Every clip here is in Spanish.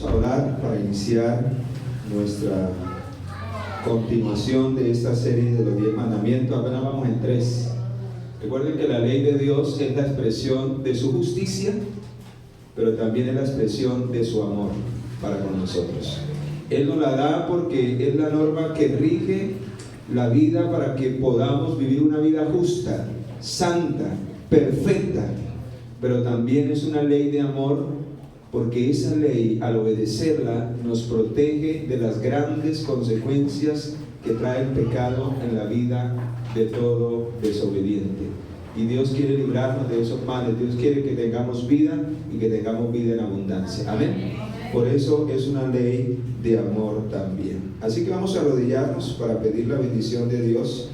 Vamos a orar para iniciar nuestra continuación de esta serie de los 10 mandamientos. Apenas vamos en 3. Recuerden que la ley de Dios es la expresión de su justicia, pero también es la expresión de su amor para con nosotros. Él nos la da porque es la norma que rige la vida para que podamos vivir una vida justa, santa, perfecta, pero también es una ley de amor, porque esa ley, al obedecerla, nos protege de las grandes consecuencias que trae el pecado en la vida de todo desobediente. Y Dios quiere librarnos de esos males. Dios quiere que tengamos vida y que tengamos vida en abundancia. Amén. Por eso es una ley de amor también. Así que vamos a arrodillarnos para pedir la bendición de Dios,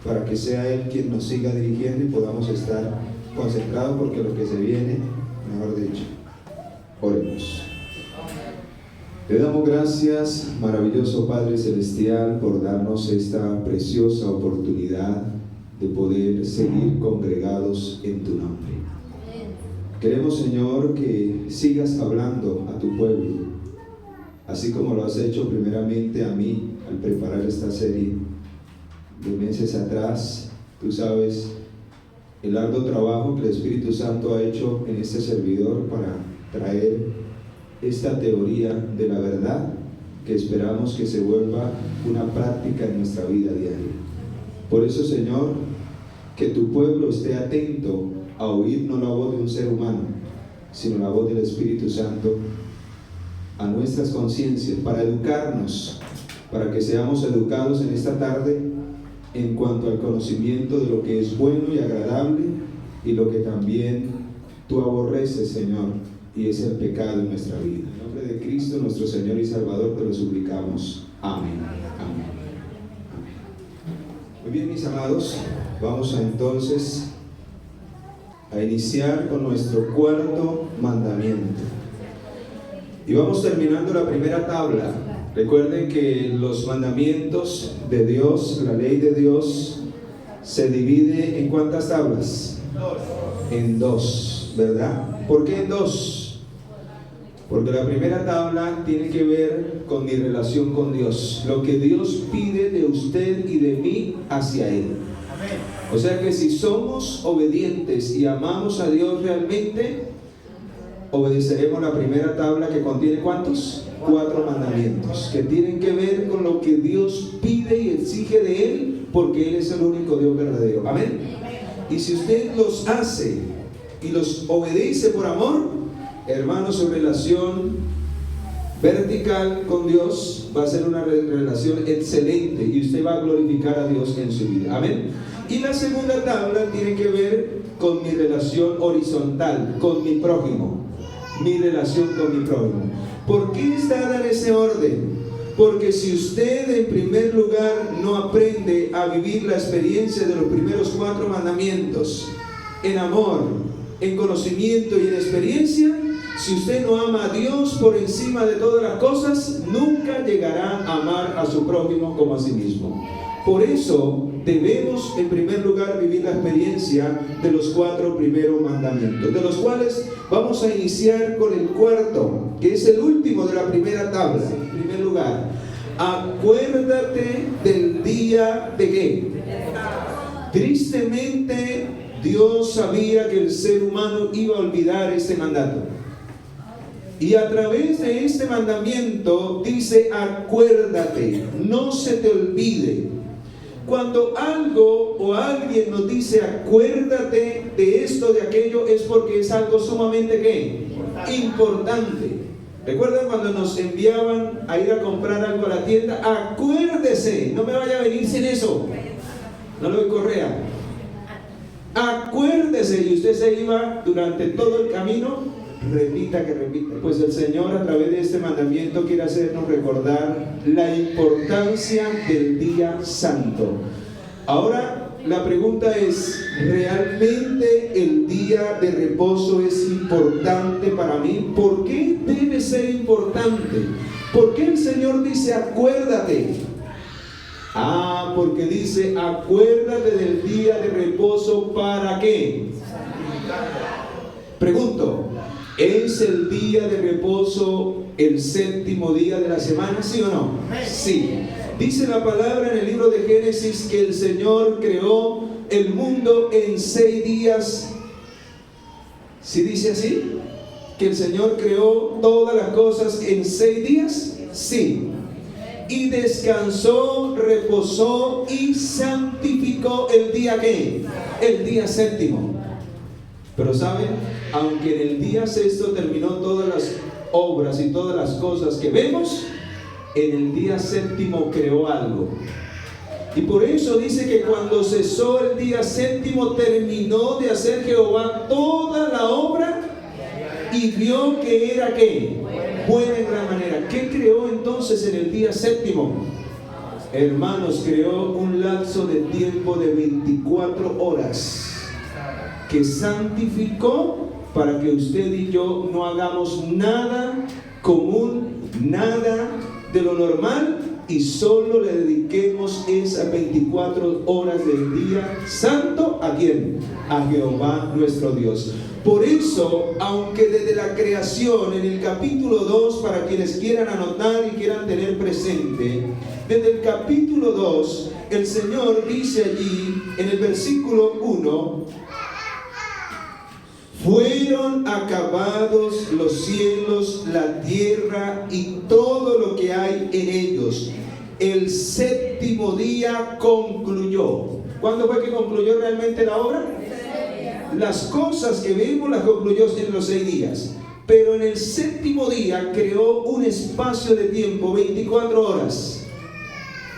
para que sea Él quien nos siga dirigiendo y podamos estar concentrados, porque lo que se viene, mejor dicho. Oremos. Le damos gracias, maravilloso Padre Celestial, por darnos esta preciosa oportunidad de poder seguir congregados en tu nombre. Queremos, Señor, que sigas hablando a tu pueblo, así como lo has hecho primeramente a mí al preparar esta serie de meses atrás. Tú sabes el arduo trabajo que el Espíritu Santo ha hecho en este servidor para traer esta teoría de la verdad, que esperamos que se vuelva una práctica en nuestra vida diaria. Por eso, Señor, que tu pueblo esté atento a oír no la voz de un ser humano, sino la voz del Espíritu Santo a nuestras conciencias, para educarnos, para que seamos educados en esta tarde en cuanto al conocimiento de lo que es bueno y agradable y lo que también tú aborreces, Señor, y es el pecado en nuestra vida. En nombre de Cristo, nuestro Señor y Salvador, te lo suplicamos. Amén. Amén. Muy bien, mis amados, vamos entonces a iniciar con nuestro cuarto mandamiento. Y vamos terminando la primera tabla. Recuerden que los mandamientos de Dios, la ley de Dios, se divide ¿en cuántas tablas? En dos, ¿verdad? ¿Por qué en dos? Porque la primera tabla tiene que ver con mi relación con Dios, lo que Dios pide de usted y de mí hacia Él. Amén. O sea que si somos obedientes y amamos a Dios realmente, obedeceremos la primera tabla, que contiene ¿cuántos? 4 mandamientos, que tienen que ver con lo que Dios pide y exige de Él, porque Él es el único Dios verdadero. Amén. Y si usted los hace y los obedece por amor, hermano, su relación vertical con Dios va a ser una relación excelente y usted va a glorificar a Dios en su vida. Amén. Y la segunda tabla tiene que ver con mi relación horizontal, con mi prójimo. Mi relación con mi prójimo. ¿Por qué está dada en ese orden? Porque si usted en primer lugar no aprende a vivir la experiencia de los primeros 4 mandamientos en amor, en conocimiento y en experiencia, si usted no ama a Dios por encima de todas las cosas, nunca llegará a amar a su prójimo como a sí mismo. Por eso debemos en primer lugar vivir la experiencia de los 4 primeros mandamientos, de los cuales vamos a iniciar con el cuarto, que es el último de la primera tabla. En primer lugar, acuérdate del día de ¿qué? Tristemente, Dios sabía que el ser humano iba a olvidar este mandato. Y a través de este mandamiento dice: acuérdate, no se te olvide. Cuando algo o alguien nos dice acuérdate de esto, de aquello, es porque es algo sumamente ¿qué? Importante. ¿Recuerdan cuando nos enviaban a ir a comprar algo a la tienda? Acuérdese, no me vaya a venir sin eso. No lo doy correa. Acuérdese, y usted se iba durante todo el camino. Repita que repita. Pues el Señor, a través de este mandamiento, quiere hacernos recordar la importancia del día santo. Ahora la pregunta es: ¿realmente el día de reposo es importante para mí? ¿Por qué debe ser importante? ¿Por qué el Señor dice acuérdate? Porque dice acuérdate del día de reposo. ¿Para qué? Pregunto, ¿es el día de reposo el séptimo día de la semana, ¿sí o no? Sí. Dice la palabra en el libro de Génesis que el Señor creó el mundo en 6 días. ¿Sí dice así? ¿Que el Señor creó todas las cosas en 6 días? Sí. Y descansó, reposó y santificó el día ¿qué? El día séptimo. Pero ¿saben? Aunque en el día sexto terminó todas las obras y todas las cosas que vemos, en el día séptimo creó algo. Y por eso dice que cuando cesó el día séptimo, terminó de hacer Jehová toda la obra y vio que era ¿qué? Buena en gran manera. ¿Qué creó entonces en el día séptimo? Hermanos, creó un lapso de tiempo de 24 horas que santificó para que usted y yo no hagamos nada común, nada de lo normal, y solo le dediquemos esas 24 horas del día santo ¿a quién? A Jehová nuestro Dios. Por eso, aunque desde la creación, en el capítulo 2, para quienes quieran anotar y quieran tener presente, desde el capítulo 2, el Señor dice allí, en el versículo 1, fueron acabados los cielos, la tierra y todo lo que hay en ellos. El séptimo día concluyó. ¿Cuándo fue que concluyó realmente la obra? Las cosas que vemos las concluyó en los 6 días. Pero en el séptimo día creó un espacio de tiempo, 24 horas.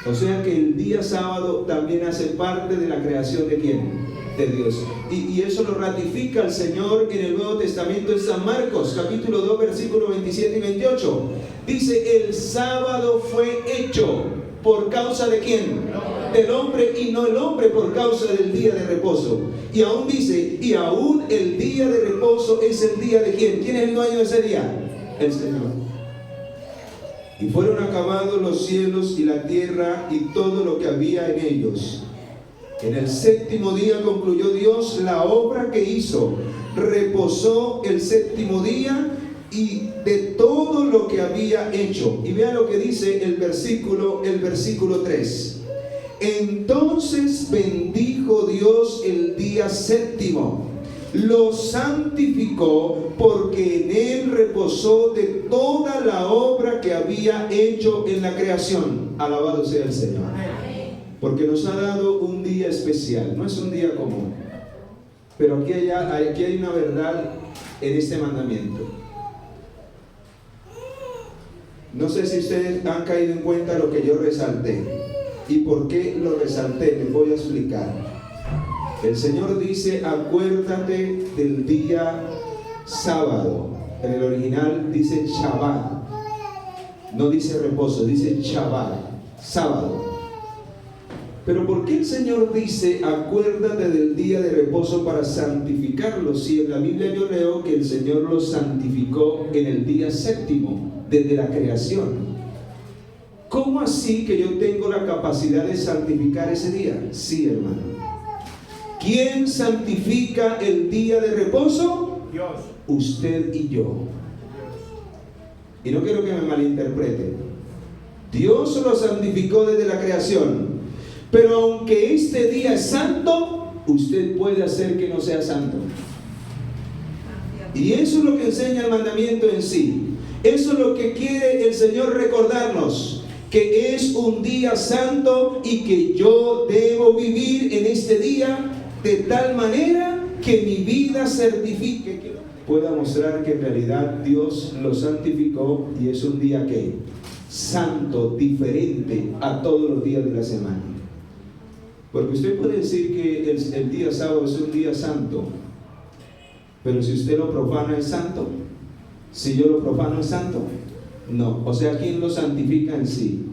O sea que el día sábado también hace parte de la creación ¿de quién? De Dios. Y eso lo ratifica el Señor en el Nuevo Testamento en San Marcos, capítulo 2, versículos 27 y 28. Dice, el sábado fue hecho por causa ¿de quién? Del hombre, y no el hombre por causa del día de reposo. Y aún dice, y aún el día de reposo es el día ¿de quién? ¿Quién es el dueño de ese día? El Señor. Y fueron acabados los cielos y la tierra y todo lo que había en ellos. En el séptimo día concluyó Dios la obra que hizo. Reposó el séptimo día y de todo lo que había hecho. Y vean lo que dice el versículo 3. Entonces bendijo Dios el día séptimo, lo santificó, porque en él reposó de toda la obra que había hecho en la creación. Alabado sea el Señor. Porque nos ha dado un día especial, no es un día común. Pero aquí hay una verdad en este mandamiento. No sé si ustedes han caído en cuenta lo que yo resalté. ¿Y por qué lo resalté? Les voy a explicar. El Señor dice, acuérdate del día sábado. En el original dice Shabbat. No dice reposo, dice Shabbat, sábado. Pero ¿por qué el Señor dice, acuérdate del día de reposo para santificarlo? Si en la Biblia yo leo que el Señor lo santificó en el día séptimo, desde la creación. ¿Cómo así que yo tengo la capacidad de santificar ese día? Sí, hermano. ¿Quién santifica el día de reposo? Dios. Usted y yo. Y no quiero que me malinterpreten. Dios lo santificó desde la creación. Pero aunque este día es santo, usted puede hacer que no sea santo. Y eso es lo que enseña el mandamiento en sí. Eso es lo que quiere el Señor recordarnos, que es un día santo y que yo debo vivir en este día de tal manera que mi vida certifique, que pueda mostrar que en realidad Dios lo santificó y es un día que santo, diferente a todos los días de la semana. Porque usted puede decir que el día sábado es un día santo, pero si usted lo profana es santo. Si yo lo profano es santo. No, o sea, ¿quién lo santifica en sí?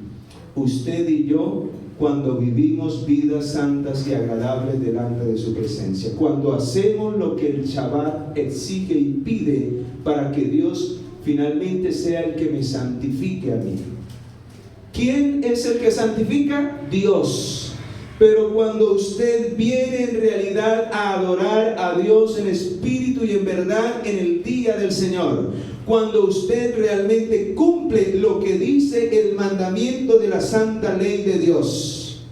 Usted y yo, cuando vivimos vidas santas y agradables delante de su presencia, cuando hacemos lo que el Shabbat exige y pide para que Dios finalmente sea el que me santifique a mí. ¿Quién es el que santifica? Dios. Pero cuando usted viene en realidad a adorar a Dios en espíritu y en verdad en el día del Señor, cuando usted realmente cumple lo que dice el mandamiento de la santa ley de Dios.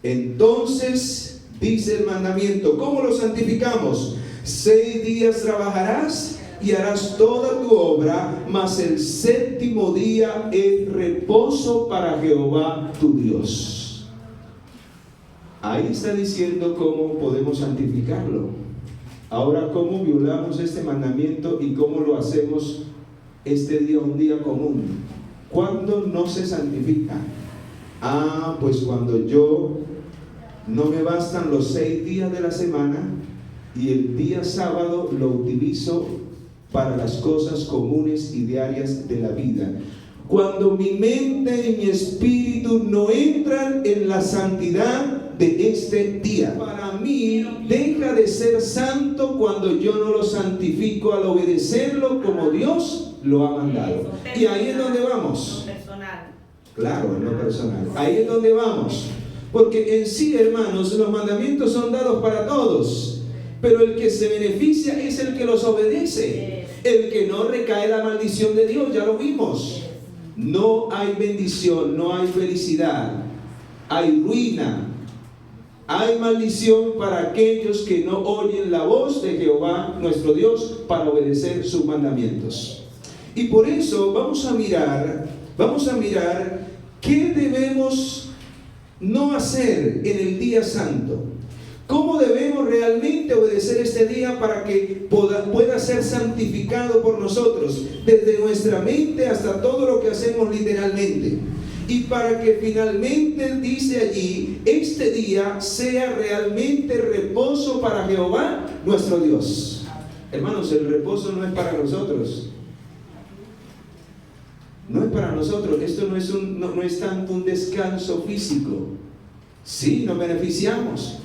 Entonces, dice el mandamiento, ¿cómo lo santificamos? 6 días trabajarás y harás toda tu obra, mas el 7º día es reposo para Jehová tu Dios. Ahí está diciendo cómo podemos santificarlo. Ahora, ¿cómo violamos este mandamiento y cómo lo hacemos este día, un día común? ¿Cuándo no se santifica? Pues cuando yo no me bastan los 6 días de la semana y el día sábado lo utilizo para las cosas comunes y diarias de la vida. Cuando mi mente y mi espíritu no entran en la santidad de este día. Para mí deja de ser santo cuando yo no lo santifico al obedecerlo como Dios lo ha mandado. Y ahí es donde vamos. Claro, en lo personal. Ahí es donde vamos. Porque en sí, hermanos, los mandamientos son dados para todos, pero el que se beneficia es el que los obedece. El que no, recae la maldición de Dios, ya lo vimos. No hay bendición, no hay felicidad, hay ruina, hay maldición para aquellos que no oyen la voz de Jehová nuestro Dios para obedecer sus mandamientos. Y por eso vamos a mirar qué debemos no hacer en el día santo. ¿Cómo debemos realmente obedecer este día para que pueda ser santificado por nosotros, desde nuestra mente hasta todo lo que hacemos literalmente? Y para que finalmente, dice allí, este día sea realmente reposo para Jehová nuestro Dios. Hermanos, el reposo no es para nosotros. No es para nosotros. Esto no es tanto un descanso físico. Sí, nos beneficiamos,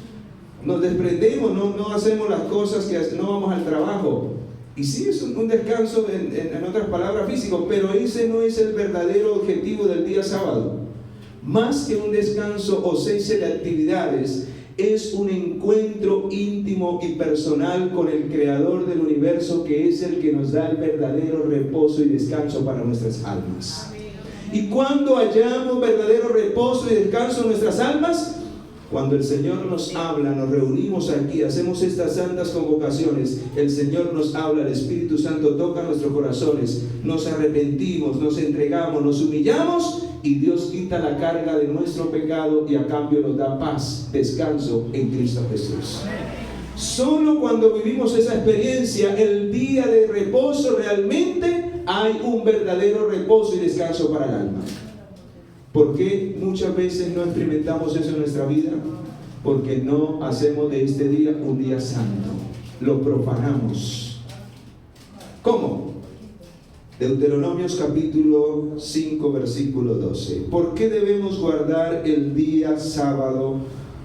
nos desprendemos, no hacemos las cosas que no vamos al trabajo. Y sí es un descanso, en otras palabras, físico, pero ese no es el verdadero objetivo del día sábado. Más que un descanso o cese de actividades, es un encuentro íntimo y personal con el Creador del universo, que es el que nos da el verdadero reposo y descanso para nuestras almas. Y cuando hallamos verdadero reposo y descanso en nuestras almas, cuando el Señor nos habla, nos reunimos aquí, hacemos estas santas convocaciones, el Señor nos habla, el Espíritu Santo toca nuestros corazones, nos arrepentimos, nos entregamos, nos humillamos, y Dios quita la carga de nuestro pecado y a cambio nos da paz, descanso en Cristo Jesús. Solo cuando vivimos esa experiencia, el día de reposo, realmente hay un verdadero reposo y descanso para el alma. ¿Por qué muchas veces no experimentamos eso en nuestra vida? Porque no hacemos de este día un día santo. Lo profanamos. ¿Cómo? Deuteronomios capítulo 5, versículo 12. ¿Por qué debemos guardar el día sábado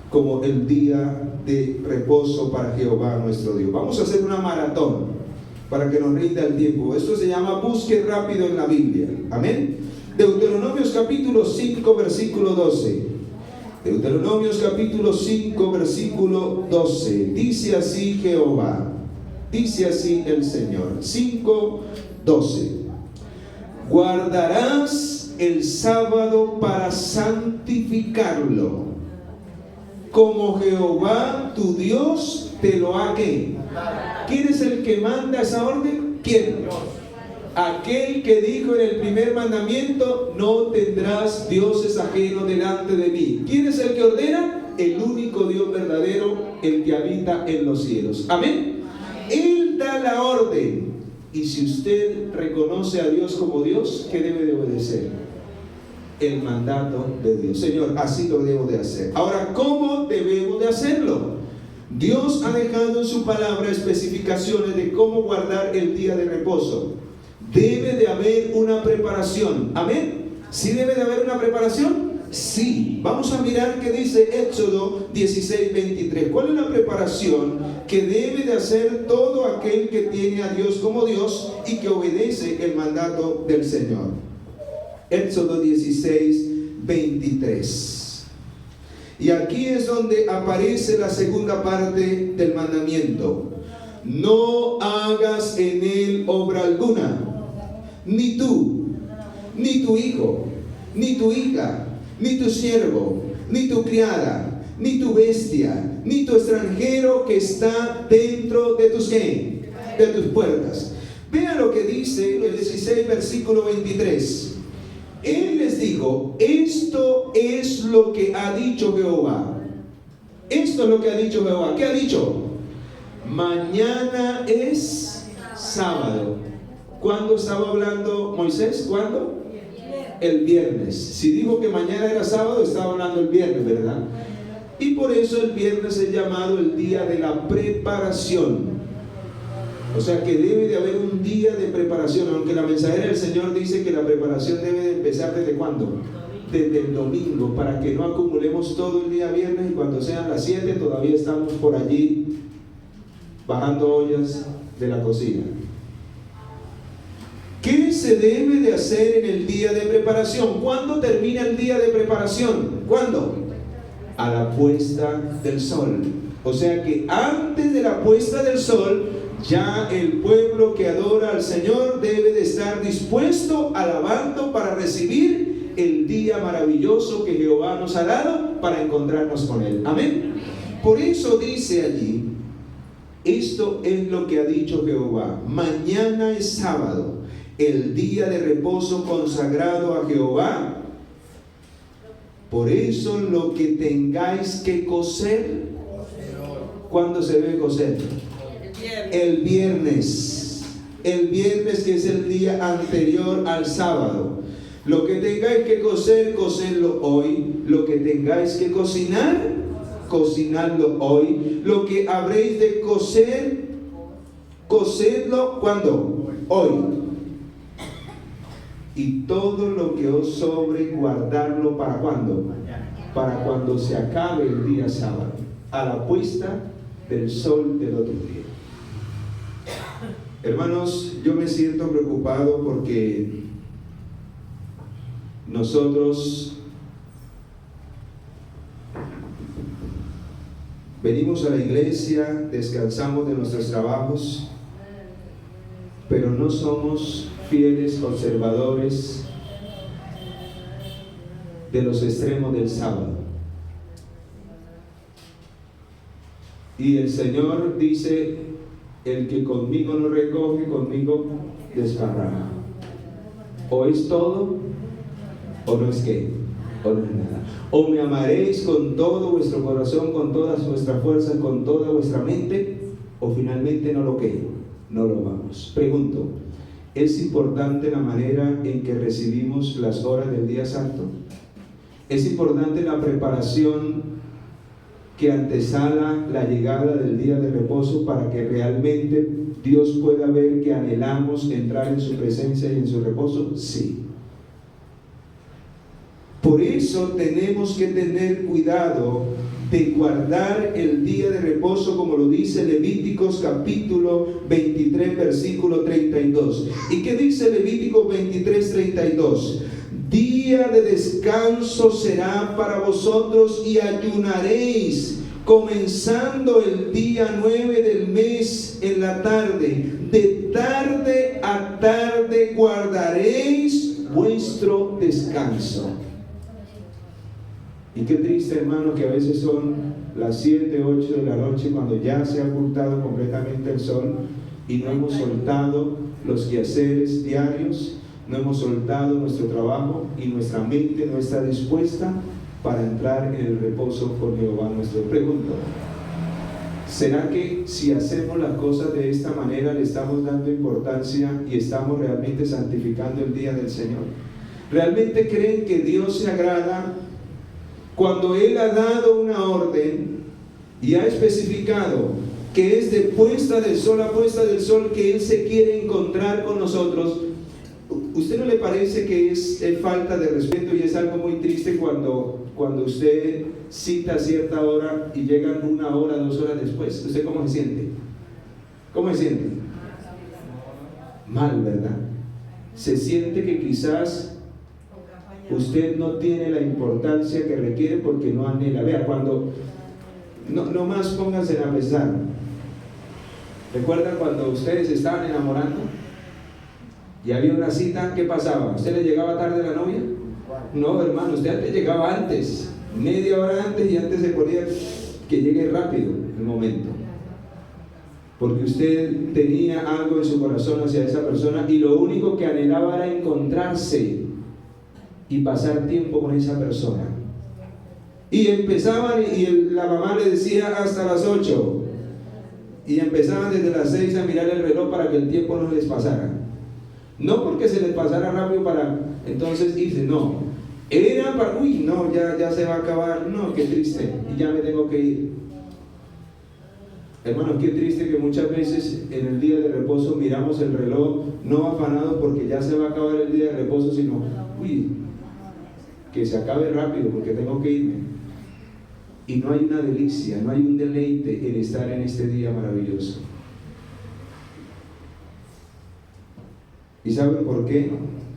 como el día de reposo para Jehová nuestro Dios? Vamos a hacer una maratón para que nos rinda el tiempo. Esto se llama busque rápido en la Biblia. Amén. Deuteronomios capítulo 5, versículo 12. Deuteronomios capítulo 5, versículo 12. Dice así Jehová, dice así el Señor. 5, 12. Guardarás el sábado para santificarlo, como Jehová tu Dios te lo ha ¿qué? ¿Quién es el que manda esa orden? ¿Quién? Aquel que dijo en el primer mandamiento: no tendrás dioses ajenos delante de mí. ¿Quién es el que ordena? El único Dios verdadero, el que habita en los cielos. Amén. Él da la orden. Y si usted reconoce a Dios como Dios, ¿qué debe de obedecer? El mandato de Dios. Señor, así lo debo de hacer. Ahora, ¿cómo debemos de hacerlo? Dios ha dejado en su palabra especificaciones de cómo guardar el día de reposo. Debe de haber una preparación. ¿Amén? ¿Sí debe de haber una preparación? Sí. Vamos a mirar qué dice Éxodo 16, 23. ¿Cuál es la preparación que debe de hacer todo aquel que tiene a Dios como Dios y que obedece el mandato del Señor? Éxodo 16, 23. Y aquí es donde aparece la segunda parte del mandamiento. no hagas en él obra alguna, ni tú, ni tu hijo, ni tu hija, ni tu siervo, ni tu criada, ni tu bestia, ni tu extranjero que está dentro de tus, ¿qué?, de tus puertas. Vean lo que dice el 16, versículo 23. Él les dijo: esto es lo que ha dicho Jehová. Esto es lo que ha dicho Jehová. ¿Qué ha dicho? Mañana es sábado. ¿Cuándo estaba hablando Moisés? ¿Cuándo? El viernes. Si dijo que mañana era sábado, estaba hablando el viernes, ¿verdad? Y por eso el viernes es llamado el día de la preparación. O sea que debe de haber un día de preparación, aunque la mensajera del Señor dice que la preparación debe de empezar ¿desde cuándo? Desde el domingo, para que no acumulemos todo el día viernes y cuando sean las 7 todavía estamos por allí bajando ollas de la cocina. ¿Qué se debe de hacer en el día de preparación? ¿Cuándo termina el día de preparación? ¿Cuándo? A la puesta del sol. O sea que antes de la puesta del sol, ya el pueblo que adora al Señor debe de estar dispuesto, alabando, para recibir el día maravilloso que Jehová nos ha dado para encontrarnos con Él. Amén. Por eso dice allí: esto es lo que ha dicho Jehová. Mañana es sábado, el día de reposo consagrado a Jehová. Por eso lo que tengáis que coser. ¿Cuándo se debe coser? El viernes. El viernes, que es el día anterior al sábado. Lo que tengáis que coser, cosedlo hoy. Lo que tengáis que cocinar, cocinadlo hoy. Lo que habréis de coser, cosedlo ¿cuándo? Hoy. Y todo lo que os sobre, guardarlo ¿para cuándo? Para cuando se acabe el día sábado, a la puesta del sol del otro día. Hermanos, yo me siento preocupado porque nosotros venimos a la iglesia, descansamos de nuestros trabajos, pero no somos fieles observadores de los extremos del sábado. Y el Señor dice: el que conmigo no recoge, conmigo desparrama. O es todo, o no es qué, o no es nada. O me amaréis con todo vuestro corazón, con todas vuestras fuerzas, con toda vuestra mente, o finalmente no lo que, no lo amamos. Pregunto: ¿es importante la manera en que recibimos las horas del día santo? ¿Es importante la preparación que antesala la llegada del día de reposo para que realmente Dios pueda ver que anhelamos entrar en su presencia y en su reposo? Sí. Por eso tenemos que tener cuidado de guardar el día de reposo, como lo dice Levíticos capítulo 23, versículo 32. ¿Y qué dice Levíticos 23, 32? Día de descanso será para vosotros y ayunaréis, comenzando el día 9 del mes en la tarde. De tarde a tarde guardaréis vuestro descanso. Y qué triste, hermano, que a veces son las 7, 8 de la noche cuando ya se ha ocultado completamente el sol y no hemos soltado los quehaceres diarios, no hemos soltado nuestro trabajo y nuestra mente no está dispuesta para entrar en el reposo con Jehová nuestro. Pregunto: ¿será que si hacemos las cosas de esta manera le estamos dando importancia y estamos realmente santificando el día del Señor? ¿Realmente creen que Dios se agrada cuando Él ha dado una orden y ha especificado que es de puesta del sol a puesta del sol que Él se quiere encontrar con nosotros? ¿Usted no le parece que es falta de respeto y es algo muy triste cuando usted cita a cierta hora y llegan 1 hora, 2 horas después? ¿Usted cómo se siente? ¿Cómo se siente? Mal, ¿verdad? Se siente que quizás usted no tiene la importancia que requiere porque no anhela. Vea, cuando no más pónganse a pensar. ¿Recuerdan cuando ustedes estaban enamorando? Y había una cita, ¿qué pasaba? ¿Usted le llegaba tarde a la novia? No, hermano, usted antes llegaba antes, media hora antes, y antes se ponía que llegue rápido el momento. Porque usted tenía algo en su corazón hacia esa persona y lo único que anhelaba era encontrarse y pasar tiempo con esa persona. Y empezaban y la mamá le decía hasta las 8 y empezaban desde las 6 a mirar el reloj para que el tiempo no les pasara. No porque se les pasara rápido para entonces irse, no. Era para, uy, no, ya se va a acabar, no, qué triste, y ya me tengo que ir. Hermanos, qué triste que muchas veces en el día de reposo miramos el reloj no afanados porque ya se va a acabar el día de reposo, sino, uy, que se acabe rápido porque tengo que irme. Y no hay una delicia, no hay un deleite en estar en este día maravilloso. ¿Y saben por qué?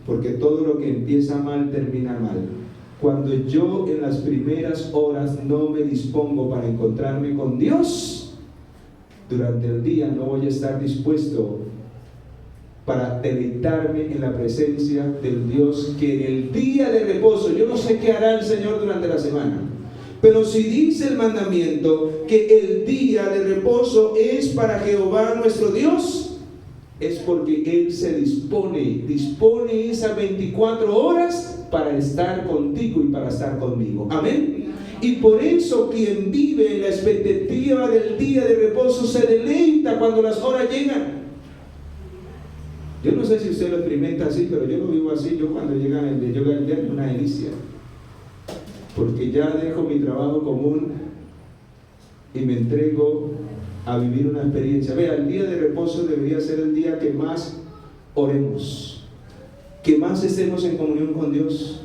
Porque todo lo que empieza mal termina mal. Cuando yo en las primeras horas no me dispongo para encontrarme con Dios, durante el día no voy a estar dispuesto para deleitarme en la presencia del Dios que en el día de reposo, yo no sé qué hará el Señor durante la semana, pero si dice el mandamiento que el día de reposo es para Jehová nuestro Dios, es porque Él se dispone esas 24 horas para estar contigo y para estar conmigo. Amén. Y por eso quien vive en la expectativa del día de reposo se deleita cuando las horas llegan. Yo no sé si usted lo experimenta así, pero yo lo vivo así. Yo cuando llega el viernes es una delicia, porque ya dejo mi trabajo común y me entrego a vivir una experiencia. Vea, el día de reposo debería ser el día que más oremos, que más estemos en comunión con Dios.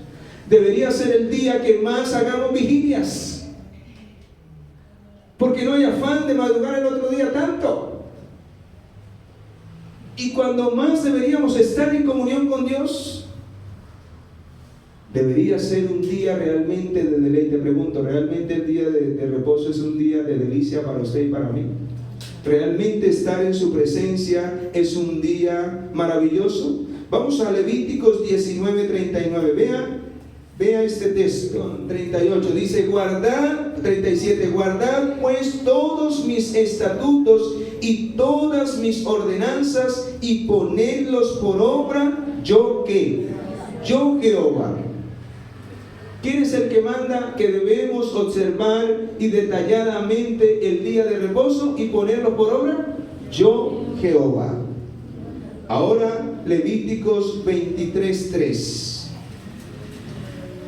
Debería ser el día que más hagamos vigilias, porque no hay afán de madrugar el otro día tanto. Y cuando más deberíamos estar en comunión con Dios, debería ser un día realmente de deleite. Pregunto, ¿realmente el día de reposo es un día de delicia para usted y para mí? ¿Realmente estar en su presencia es un día maravilloso? Vamos a Levíticos 19:39. Vea este texto, 38, dice, guardad, 37, guardad pues todos mis estatutos y todas mis ordenanzas y ponedlos por obra, yo ¿qué? Yo Jehová. ¿Quién es el que manda que debemos observar y detalladamente el día de reposo y ponerlo por obra? Yo Jehová. Ahora Levíticos 23:3.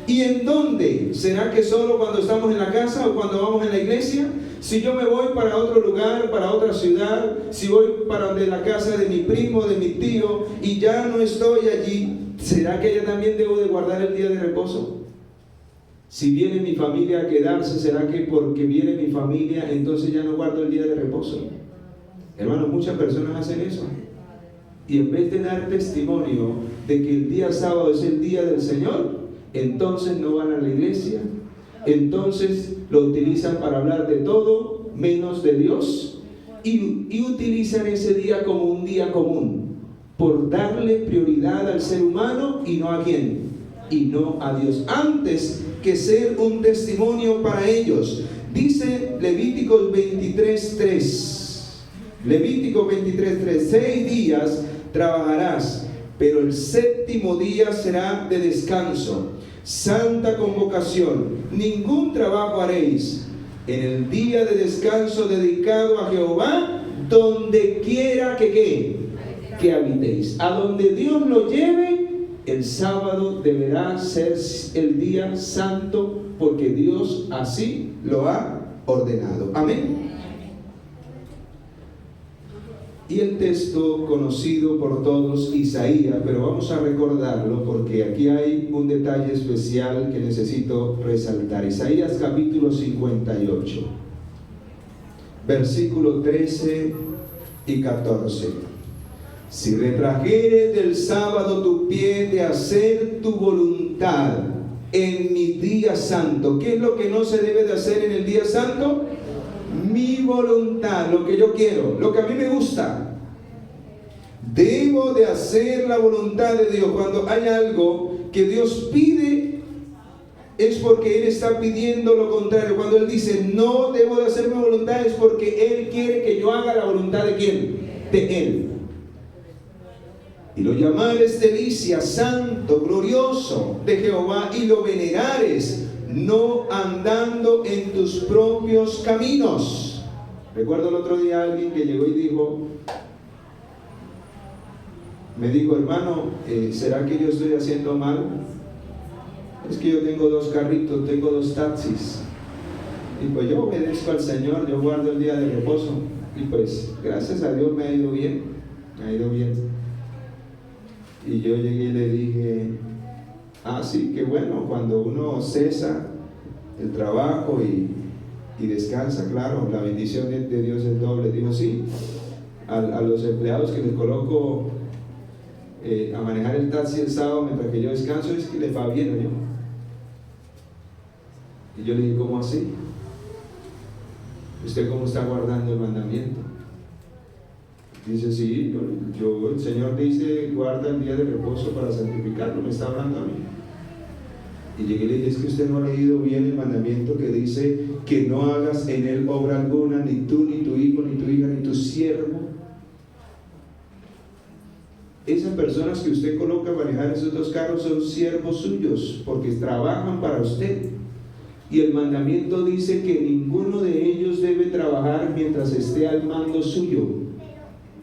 ¿Y en dónde? ¿Será que solo cuando estamos en la casa o cuando vamos en la iglesia? Si yo me voy para otro lugar, para otra ciudad, si voy para donde la casa de mi primo, de mi tío, y ya no estoy allí, ¿será que yo también debo de guardar el día de reposo? Si viene mi familia a quedarse, ¿será que porque viene mi familia, entonces ya no guardo el día de reposo? Hermanos, muchas personas hacen eso. Y en vez de dar testimonio de que el día sábado es el día del Señor, entonces no van a la iglesia, entonces lo utilizan para hablar de todo menos de Dios, y utilizan ese día como un día común, por darle prioridad al ser humano y no a quién, y no a Dios, antes que ser un testimonio para ellos. Dice Levíticos 23:3, Levítico 23:3, 6 días trabajarás, pero el séptimo día será de descanso, santa convocación, ningún trabajo haréis. En el día de descanso dedicado a Jehová, donde quiera que habitéis. A donde Dios lo lleve, el sábado deberá ser el día santo, porque Dios así lo ha ordenado. Amén. Y el texto conocido por todos, Isaías, pero vamos a recordarlo porque aquí hay un detalle especial que necesito resaltar. Isaías capítulo 58, versículo 13 y 14. Si retrajeres del sábado tu pie de hacer tu voluntad en mi día santo. ¿Qué es lo que no se debe de hacer en el día santo? Mi mi voluntad, lo que yo quiero, lo que a mí me gusta. Debo de hacer la voluntad de Dios. Cuando hay algo que Dios pide, es porque Él está pidiendo lo contrario. Cuando Él dice, no debo de hacer mi voluntad, es porque Él quiere que yo haga la voluntad ¿de quién? De Él. Y lo llamares delicia, santo, glorioso de Jehová, y lo venerares, no andando en tus propios caminos. Recuerdo el otro día alguien que llegó y me dijo, hermano, ¿será que yo estoy haciendo mal? Es que yo tengo 2 carritos, tengo 2 taxis, y pues yo obedezco al Señor, yo guardo el día de reposo, y pues gracias a Dios me ha ido bien, Y yo llegué y le dije, sí, qué bueno, cuando uno cesa el trabajo y descansa, claro, la bendición de Dios es doble. Digo, sí, a los empleados que les coloco a manejar el taxi el sábado mientras que yo descanso, es que les va bien, ¿no? Y yo le dije, ¿cómo así? ¿Usted cómo está guardando el mandamiento? Dice, sí, el Señor dice, guarda el día de reposo para santificarlo, me está hablando a mí. Y llegué y le dije, es que usted no ha leído bien el mandamiento que dice que no hagas en él obra alguna, ni tú, ni tu hijo, ni tu hija, ni tu siervo. Esas personas que usted coloca a manejar esos 2 carros son siervos suyos, porque trabajan para usted. Y el mandamiento dice que ninguno de ellos debe trabajar mientras esté al mando suyo.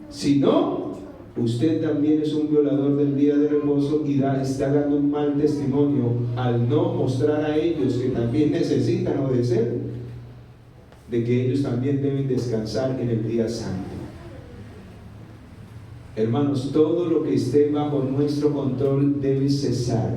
Si no, usted también es un violador del día de reposo y está dando un mal testimonio al no mostrar a ellos, que también necesitan obedecer, de que ellos también deben descansar en el día santo. Hermanos, todo lo que esté bajo nuestro control debe cesar.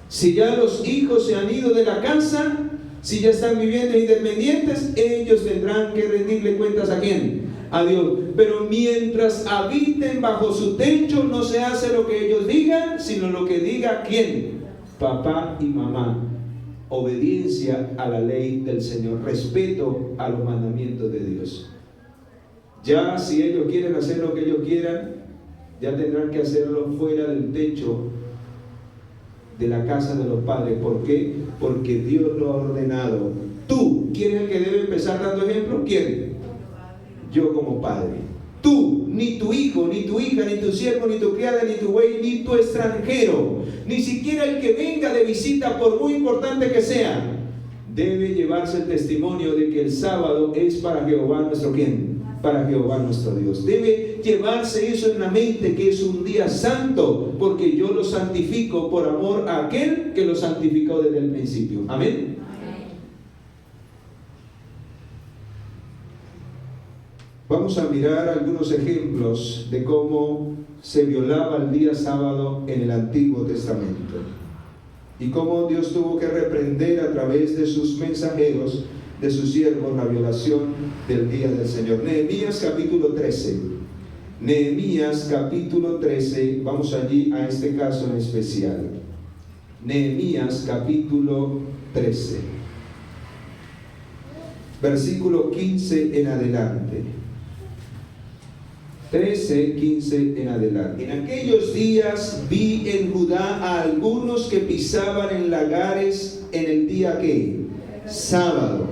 Si ya los hijos se han ido de la casa, si ya están viviendo independientes, ellos tendrán que rendirle cuentas ¿a quién? A Dios. Pero mientras habiten bajo su techo, no se hace lo que ellos digan, sino lo que diga ¿quién? Papá y mamá. Obediencia a la ley del Señor, respeto a los mandamientos de Dios. Ya si ellos quieren hacer lo que ellos quieran, ya tendrán que hacerlo fuera del techo de la casa de los padres. ¿Por qué? Porque Dios lo ha ordenado. Tú, ¿quién es el que debe empezar dando ejemplo? ¿Quién? Yo como padre. Tú, ni tu hijo, ni tu hija, ni tu siervo, ni tu criada, ni tu buey, ni tu extranjero, ni siquiera el que venga de visita, por muy importante que sea, debe llevarse el testimonio de que el sábado es para Jehová nuestro ¿quién? Para Jehová nuestro Dios. Debe llevarse eso en la mente, que es un día santo, porque yo lo santifico por amor a aquel que lo santificó desde el principio. Amén. Vamos a mirar algunos ejemplos de cómo se violaba el día sábado en el Antiguo Testamento y cómo Dios tuvo que reprender a través de sus mensajeros, de sus siervos, la violación del día del Señor. Nehemías capítulo 13. Nehemías capítulo 13, vamos allí a este caso en especial. Nehemías capítulo 13, versículo 15 en adelante. 13, 15 en adelante. En aquellos días vi en Judá a algunos que pisaban en lagares en el día que sábado,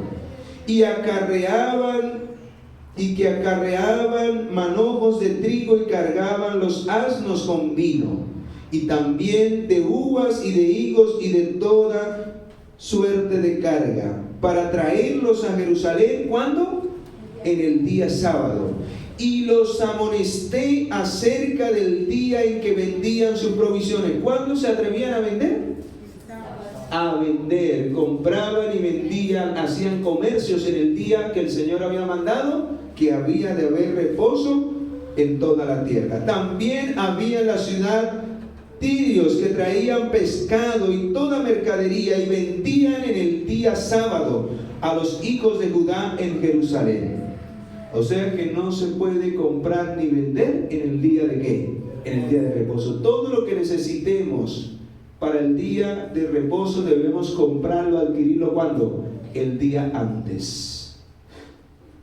y que acarreaban manojos de trigo y cargaban los asnos con vino, y también de uvas y de higos y de toda suerte de carga, para traerlos a Jerusalén. ¿Cuándo? En el día sábado. Y los amonesté acerca del día en que vendían sus provisiones. ¿Cuándo se atrevían a vender? A vender, compraban y vendían, hacían comercios en el día que el Señor había mandado, que había de haber reposo en toda la tierra. También había en la ciudad tirios que traían pescado y toda mercadería y vendían en el día sábado a los hijos de Judá en Jerusalén. O sea que no se puede comprar ni vender en el día de ¿qué? En el día de reposo. Todo lo que necesitemos para el día de reposo debemos comprarlo, adquirirlo ¿cuándo? El día antes.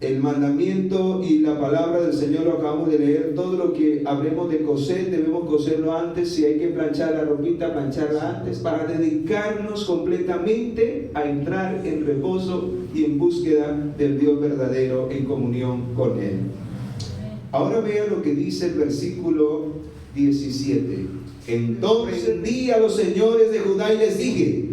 el mandamiento y la palabra del Señor lo acabamos de leer. Todo lo que hablemos de coser, debemos coserlo antes. Si hay que planchar la ropita, plancharla antes, para dedicarnos completamente a entrar en reposo y en búsqueda del Dios verdadero, en comunión con Él. Ahora vea lo que dice el versículo 17. Entonces di a los señores de Judá y les dije: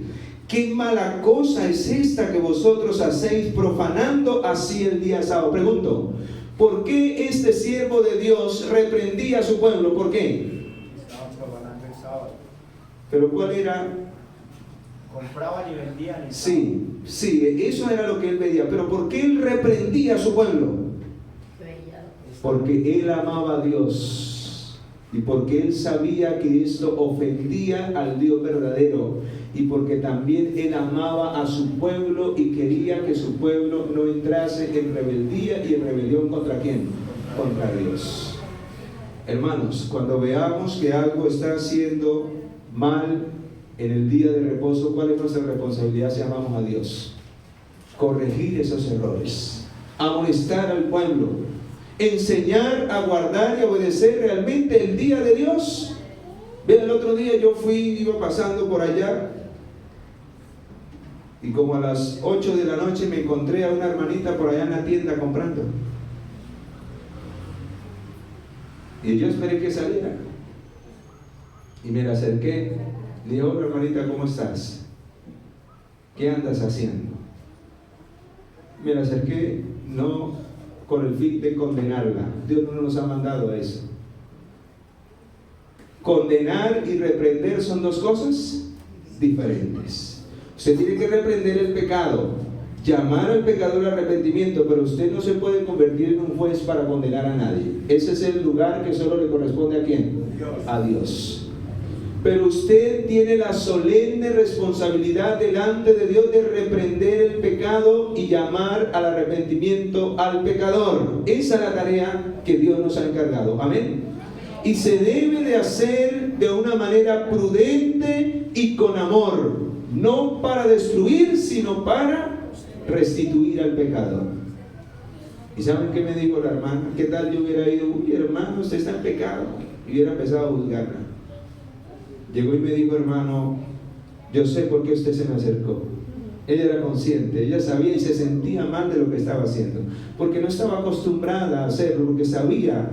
¿qué mala cosa es esta que vosotros hacéis, profanando así el día sábado? Pregunto, ¿por qué este siervo de Dios reprendía a su pueblo? ¿Por qué? Estaban profanando el sábado. ¿Pero cuál era? Compraban y vendían el Sí, eso era lo que él veía. ¿Pero por qué él reprendía a su pueblo? Porque él amaba a Dios y porque él sabía que esto ofendía al Dios verdadero, y porque también él amaba a su pueblo y quería que su pueblo no entrase en rebeldía y en rebelión. ¿Contra quién? Contra Dios. Hermanos, cuando veamos que algo está haciendo mal en el día de reposo, ¿cuál es nuestra responsabilidad si amamos a Dios? Corregir esos errores, amonestar al pueblo, enseñar a guardar y obedecer realmente el día de Dios. Vean, el otro día iba pasando por allá, y como a las 8 de la noche me encontré a una hermanita por allá en la tienda comprando. Y yo esperé que saliera. Y me la acerqué. Le dije: hola hermanita, ¿cómo estás? ¿Qué andas haciendo? Me la acerqué, no con el fin de condenarla. Dios no nos ha mandado a eso. Condenar y reprender son dos cosas diferentes. Usted tiene que reprender el pecado, llamar al pecador al arrepentimiento, pero usted no se puede convertir en un juez para condenar a nadie. Ese es el lugar que solo le corresponde ¿a quién? A Dios. Pero usted tiene la solemne responsabilidad delante de Dios de reprender el pecado y llamar al arrepentimiento al pecador. Esa es la tarea que Dios nos ha encargado. Amén. Y se debe de hacer de una manera prudente y con amor, no para destruir, sino para restituir al pecador. ¿Y saben qué me dijo la hermana? ¿Qué tal yo hubiera ido? Uy, hermano, usted está en pecado, y hubiera empezado a juzgarla? Llegó y me dijo: hermano, yo sé por qué usted se me acercó. Ella era consciente, ella sabía y se sentía mal de lo que estaba haciendo, porque no estaba acostumbrada a hacerlo, porque sabía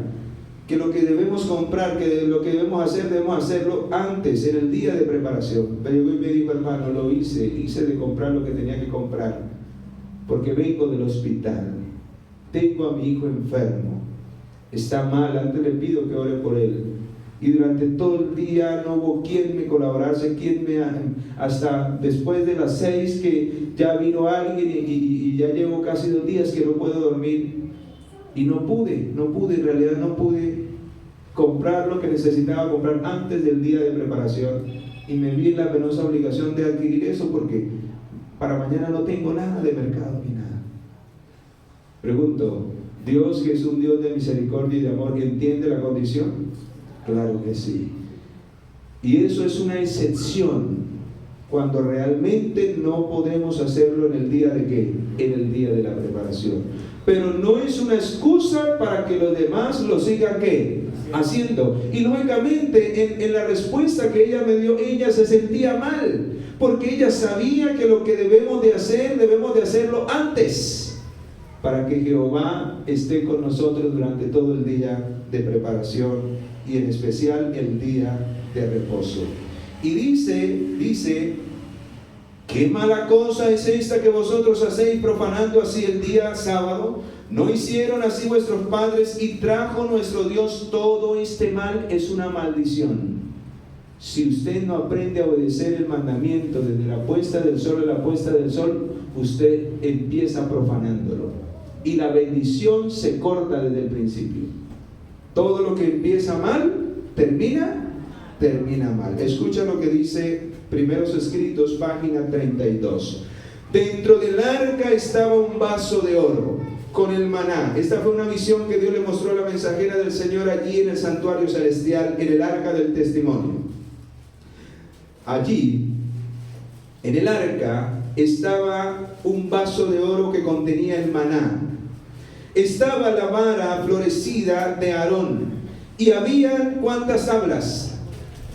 que lo que debemos comprar, que lo que debemos hacerlo antes, en el día de preparación. Pero llegó y me dijo: hermano, lo hice de comprar lo que tenía que comprar, porque vengo del hospital, tengo a mi hijo enfermo, está mal, antes le pido que ore por él. Y durante todo el día no hubo quien me colaborase, hasta después de las 6 que ya vino alguien y ya llevo casi 2 días que no puedo dormir. Y no pude, en realidad no pude comprar lo que necesitaba comprar antes del día de preparación. Y me vi en la penosa obligación de adquirir eso, porque para mañana no tengo nada de mercado ni nada. Pregunto, ¿Dios, que es un Dios de misericordia y de amor, entiende la condición? Claro que sí. Y eso es una excepción, cuando realmente no podemos hacerlo en el día de ¿qué? En el día de la preparación. Pero no es una excusa para que los demás lo sigan ¿qué? Haciendo. Y lógicamente en la respuesta que ella me dio, ella se sentía mal, porque ella sabía que lo que debemos de hacerlo antes, para que Jehová esté con nosotros durante todo el día de preparación, y en especial el día de reposo. Y dice: ¿qué mala cosa es esta que vosotros hacéis, profanando así el día sábado? ¿No hicieron así vuestros padres, y trajo nuestro Dios todo este mal? Es una maldición. Si usted no aprende a obedecer el mandamiento desde la puesta del sol a la puesta del sol, usted empieza profanándolo, y la bendición se corta desde el principio. Todo lo que empieza mal, termina mal. Escucha lo que dice Primeros Escritos, página 32. Dentro del arca estaba un vaso de oro con el maná. Esta fue una visión que Dios le mostró a la mensajera del Señor allí en el santuario celestial, en el arca del testimonio. Allí, en el arca, estaba un vaso de oro que contenía el maná. estaba la vara florecida de Aarón. Y habían, ¿cuántas tablas?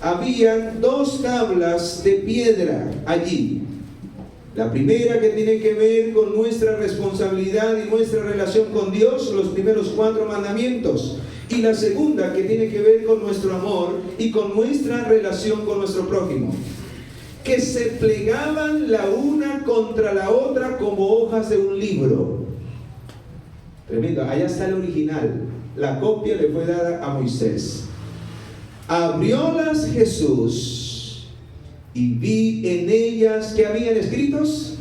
Habían 2 tablas de piedra allí. La primera, que tiene que ver con nuestra responsabilidad y nuestra relación con Dios, los primeros 4 mandamientos. Y la segunda, que tiene que ver con nuestro amor y con nuestra relación con nuestro prójimo, que se plegaban la una contra la otra como hojas de un libro. Tremendo. Allá está el original. La copia le fue dada a Moisés. Abriólas Jesús y vi en ellas, ¿qué habían escritos?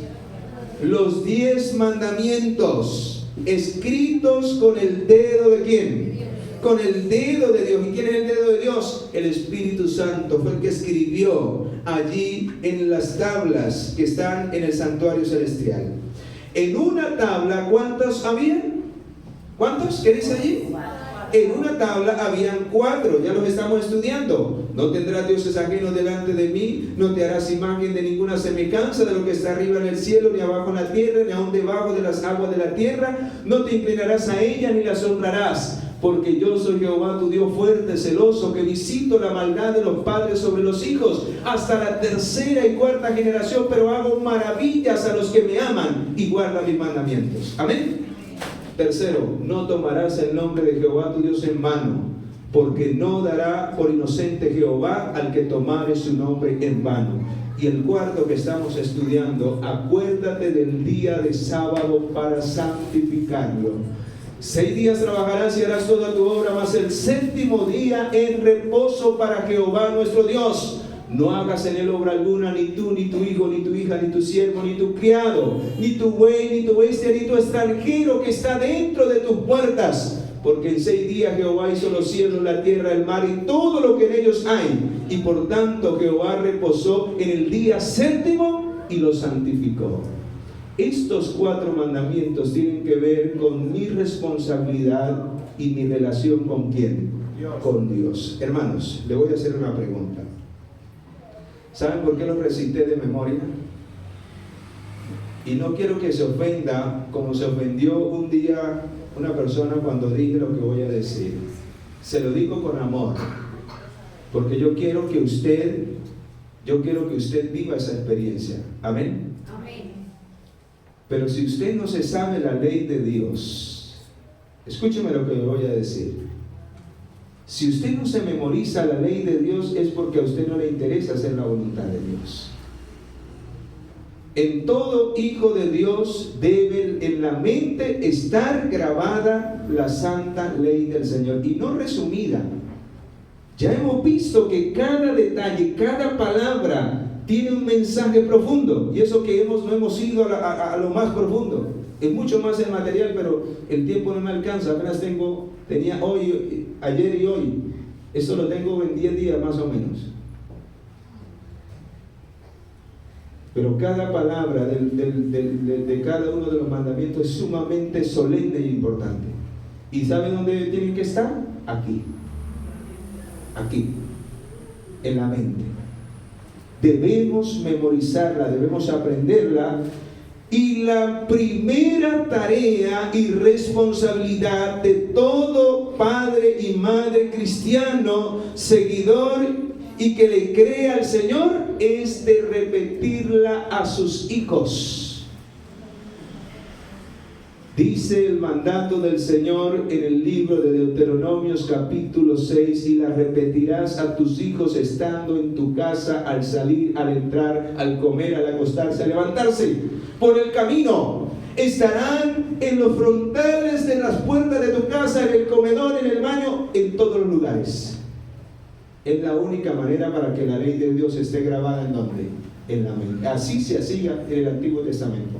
Los 10 mandamientos, escritos con el dedo de ¿quién? Con el dedo de Dios. ¿Y quién es el dedo de Dios? El Espíritu Santo fue el que escribió allí en las tablas que están en el santuario celestial. En una tabla, ¿cuántos habían? ¿Cuántos? ¿Qué dice allí? En una tabla habían 4, ya los estamos estudiando. No tendrás dioses ajenos delante de mí, no te harás imagen de ninguna semejanza de lo que está arriba en el cielo, ni abajo en la tierra, ni aún debajo de las aguas de la tierra. No te inclinarás a ella ni las honrarás, porque yo soy Jehová tu Dios fuerte, celoso, que visito la maldad de los padres sobre los hijos, hasta la 3ª y 4ª generación, pero hago maravillas a los que me aman y guardan mis mandamientos. Amén. Tercero, no tomarás el nombre de Jehová tu Dios en vano, porque no dará por inocente Jehová al que tomare su nombre en vano. Y el 4º que estamos estudiando, acuérdate del día de sábado para santificarlo. 6 días trabajarás y harás toda tu obra, mas el 7º día es reposo para Jehová nuestro Dios. No hagas en él obra alguna, ni tú, ni tu hijo, ni tu hija, ni tu siervo, ni tu criado, ni tu buey, ni tu bestia, ni tu extranjero que está dentro de tus puertas. Porque en 6 días Jehová hizo los cielos, la tierra, el mar y todo lo que en ellos hay. Y por tanto Jehová reposó en el día 7º y lo santificó. Estos 4 mandamientos tienen que ver con mi responsabilidad y mi relación con ¿quién? Dios. Con Dios. Hermanos, le voy a hacer una pregunta. ¿Saben por qué los recité de memoria? Y no quiero que se ofenda como se ofendió un día una persona cuando dije lo que voy a decir. Se lo digo con amor, porque yo quiero que usted viva esa experiencia. Amén. Amén. Pero si usted no se sabe la ley de Dios, escúcheme lo que le voy a decir. Si usted no se memoriza la ley de Dios, es porque a usted no le interesa hacer la voluntad de Dios. En todo hijo de Dios debe en la mente estar grabada la santa ley del Señor, y no resumida. Ya hemos visto que cada detalle, cada palabra tiene un mensaje profundo, y eso que no hemos ido a lo más profundo. Es mucho más el material, pero el tiempo no me alcanza. Apenas tenía hoy, ayer y hoy. Eso lo tengo en 10 días más o menos. Pero cada palabra de cada uno de los mandamientos es sumamente solemne y importante. ¿Y sabe dónde tienen que estar? Aquí, en la mente. Debemos memorizarla, debemos aprenderla. Y la primera tarea y responsabilidad de todo padre y madre cristiano, seguidor y que le cree al Señor, es de repetirla a sus hijos. Dice el mandato del Señor en el libro de Deuteronomios capítulo 6: y la repetirás a tus hijos estando en tu casa, al salir, al entrar, al comer, al acostarse, al levantarse. Por el camino estarán en los frontales de las puertas de tu casa, en el comedor, en el baño, en todos los lugares. Es la única manera para que la ley de Dios esté grabada ¿en dónde? En la mente. Así se hacía en el Antiguo Testamento.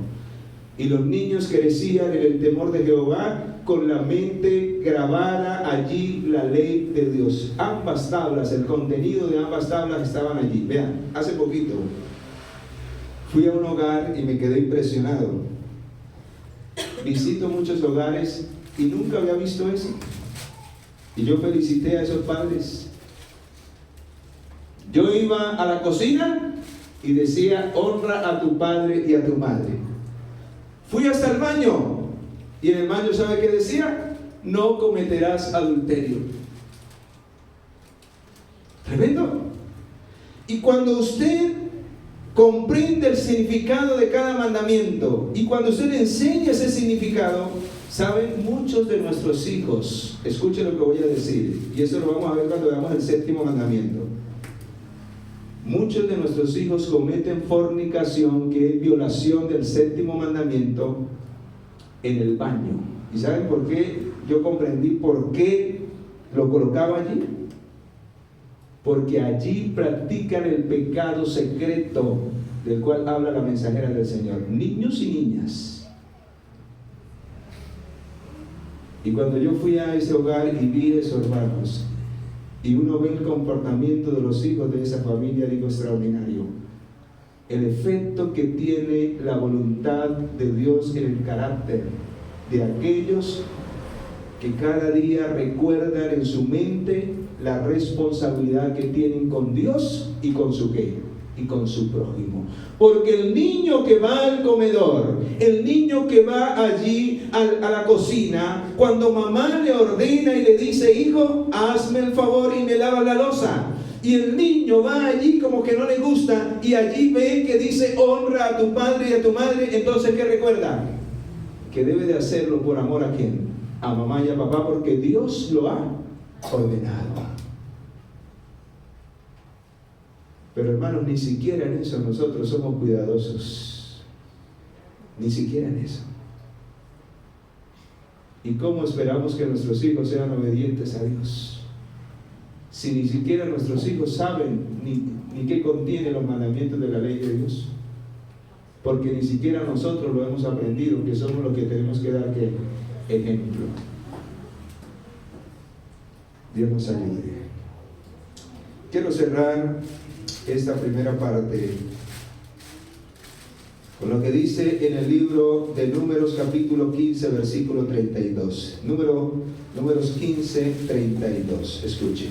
Y los niños crecían en el temor de Jehová, con la mente grabada allí la ley de Dios. Ambas tablas, el contenido de ambas tablas estaban allí. Vean, hace poquito fui a un hogar y me quedé impresionado. Visito muchos hogares y nunca había visto eso. Y yo felicité a esos padres. Yo iba a la cocina y decía: honra a tu padre y a tu madre. Fui hasta el baño Y en el mayo, ¿sabe qué decía? No cometerás adulterio. Tremendo. Y cuando usted comprende el significado de cada mandamiento y cuando usted le enseña ese significado, saben, muchos de nuestros hijos, escuchen lo que voy a decir, y eso lo vamos a ver cuando veamos el séptimo mandamiento. Muchos de nuestros hijos cometen fornicación, que es violación del séptimo mandamiento, en el baño. ¿Y saben por qué? Yo comprendí por qué lo colocaba allí. Porque allí practican el pecado secreto del cual habla la mensajera del Señor. Niños y niñas. Y cuando yo fui a ese hogar y vi esos hermanos, y uno ve el comportamiento de los hijos de esa familia, digo, extraordinario. El efecto que tiene la voluntad de Dios en el carácter de aquellos que cada día recuerdan en su mente la responsabilidad que tienen con Dios y con su ¿qué? Y con su prójimo. Porque el niño que va al comedor, el niño que va allí a la cocina, cuando mamá le ordena y le dice, hijo, hazme el favor y me lava la loza, y el niño va allí como que no le gusta, y allí ve que dice, honra a tu padre y a tu madre, entonces ¿qué recuerda? Que debe de hacerlo por amor a ¿quién? A mamá y a papá, porque Dios lo ha ordenado. Pero hermanos, ni siquiera en eso nosotros somos cuidadosos. Ni siquiera en eso. ¿Y cómo esperamos que nuestros hijos sean obedientes a Dios? Si ni siquiera nuestros hijos saben ni qué contienen los mandamientos de la ley de Dios. Porque ni siquiera nosotros lo hemos aprendido, que somos los que tenemos que dar ¿qué? Ejemplo. Dios nos ayude. Quiero cerrar esta primera parte con lo que dice en el libro de Números capítulo 15 versículo 32. Números 15, 32. Escuchen.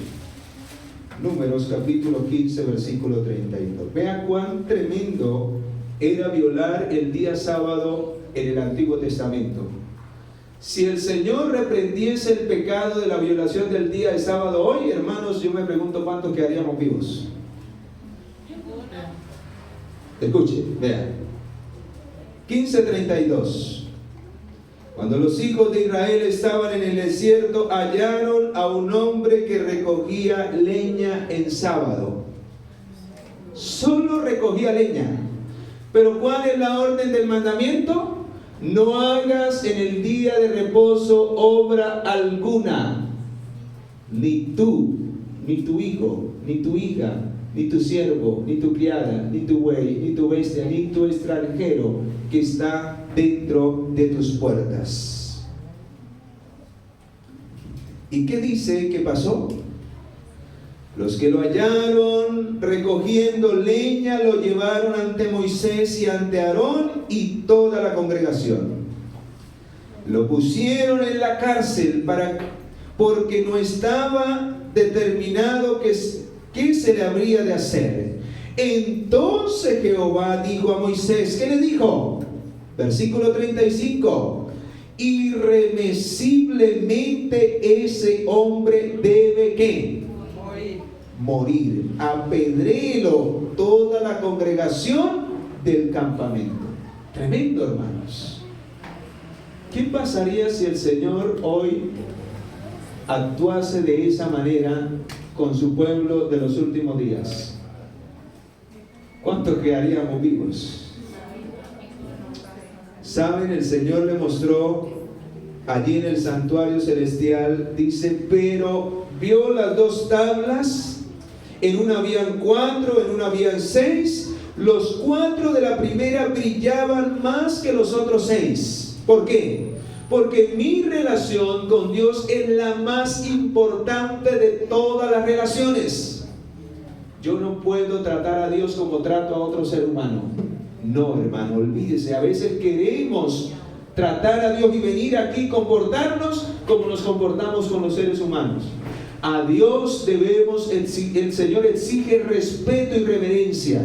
Números capítulo 15 versículo 32. Vea cuán tremendo era violar el día sábado en el Antiguo Testamento. Si el Señor reprendiese el pecado de la violación del día de sábado hoy, hermanos, yo me pregunto cuántos quedaríamos vivos. Escuche, vean. 15:32. Cuando los hijos de Israel estaban en el desierto, hallaron a un hombre que recogía leña en sábado. Solo recogía leña. Pero ¿cuál es la orden del mandamiento? No hagas en el día de reposo obra alguna, ni tú, ni tu hijo, ni tu hija, ni tu siervo, ni tu criada, ni tu buey, ni tu bestia, ni tu extranjero que está dentro de tus puertas. ¿Y qué dice que pasó? Los que lo hallaron recogiendo leña lo llevaron ante Moisés y ante Aarón y toda la congregación. Lo pusieron en la cárcel porque no estaba determinado qué se le habría de hacer. Entonces Jehová dijo a Moisés, ¿qué le dijo? Versículo 35. Irremisiblemente ese hombre debe ¿qué? Morir. Apedréelo toda la congregación del campamento. Tremendo, hermanos. ¿Qué pasaría si el Señor hoy actuase de esa manera con su pueblo de los últimos días? ¿Cuántos quedaríamos vivos? ¿Saben? El Señor le mostró allí en el santuario celestial, dice, pero vio las dos tablas. En una habían 4, en una habían 6. Los 4 de la primera brillaban más que los otros 6. ¿Por qué? Porque mi relación con Dios es la más importante de todas las relaciones. Yo no puedo tratar a Dios como trato a otro ser humano. No, hermano, olvídese. A veces queremos tratar a Dios y venir aquí y comportarnos como nos comportamos con los seres humanos. A Dios debemos, el Señor exige respeto y reverencia.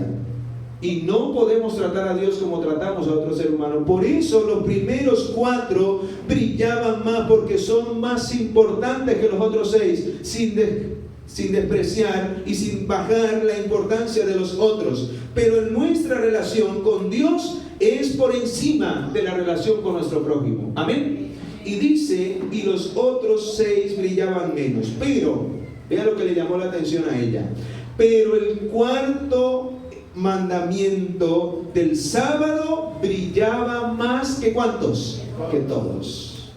Y no podemos tratar a Dios como tratamos a otro ser humano. Por eso los primeros 4 brillaban más, porque son más importantes que los otros 6, sin despreciar y sin bajar la importancia de los otros. Pero en nuestra relación con Dios es por encima de la relación con nuestro prójimo. Amén. Y dice, y los otros 6 brillaban menos. Pero, vea lo que le llamó la atención a ella. Pero el 4º mandamiento del sábado brillaba más que ¿cuántos? Que todos.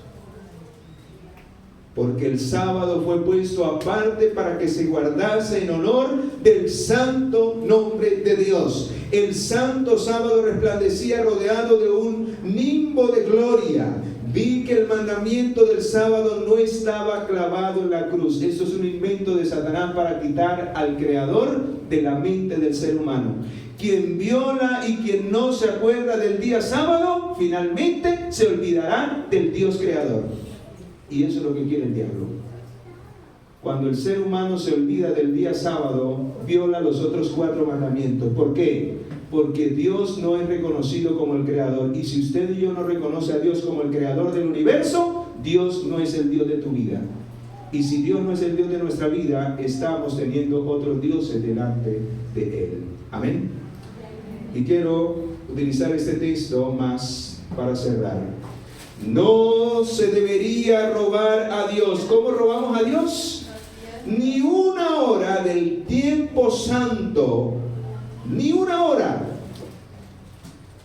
Porque el sábado fue puesto aparte para que se guardase en honor del santo nombre de Dios. El santo sábado resplandecía rodeado de un nimbo de gloria. Vi que el mandamiento del sábado no estaba clavado en la cruz. Esto es un invento de Satanás para quitar al creador de la mente del ser humano. Quien viola y quien no se acuerda del día sábado, finalmente se olvidará del Dios creador. Y eso es lo que quiere el diablo. Cuando el ser humano se olvida del día sábado, viola los otros 4 mandamientos. ¿Por qué? Porque Dios no es reconocido como el creador. Y si usted y yo no reconoce a Dios como el creador del universo, Dios no es el Dios de tu vida. Y si Dios no es el Dios de nuestra vida, estamos teniendo otros dioses delante de Él. Amén. Y quiero utilizar este texto más para cerrar. No se debería robar a Dios. ¿Cómo robamos a Dios? Ni una hora del tiempo santo, ni una hora.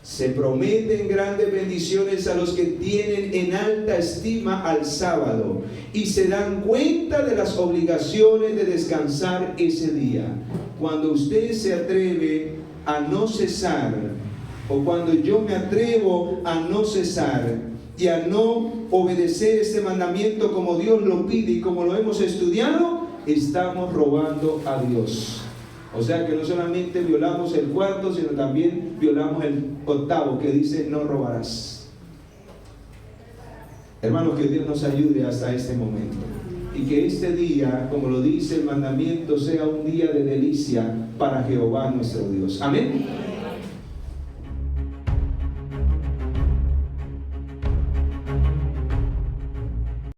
Se prometen grandes bendiciones a los que tienen en alta estima al sábado y se dan cuenta de las obligaciones de descansar ese día. Cuando usted se atreve a no cesar, o cuando yo me atrevo a no cesar y a no obedecer este mandamiento como Dios lo pide y como lo hemos estudiado, estamos robando a Dios. O sea que no solamente violamos el 4º, sino también violamos el 8º, que dice no robarás. Hermanos, que Dios nos ayude hasta este momento. Y que este día, como lo dice el mandamiento, sea un día de delicia para Jehová nuestro Dios. Amén.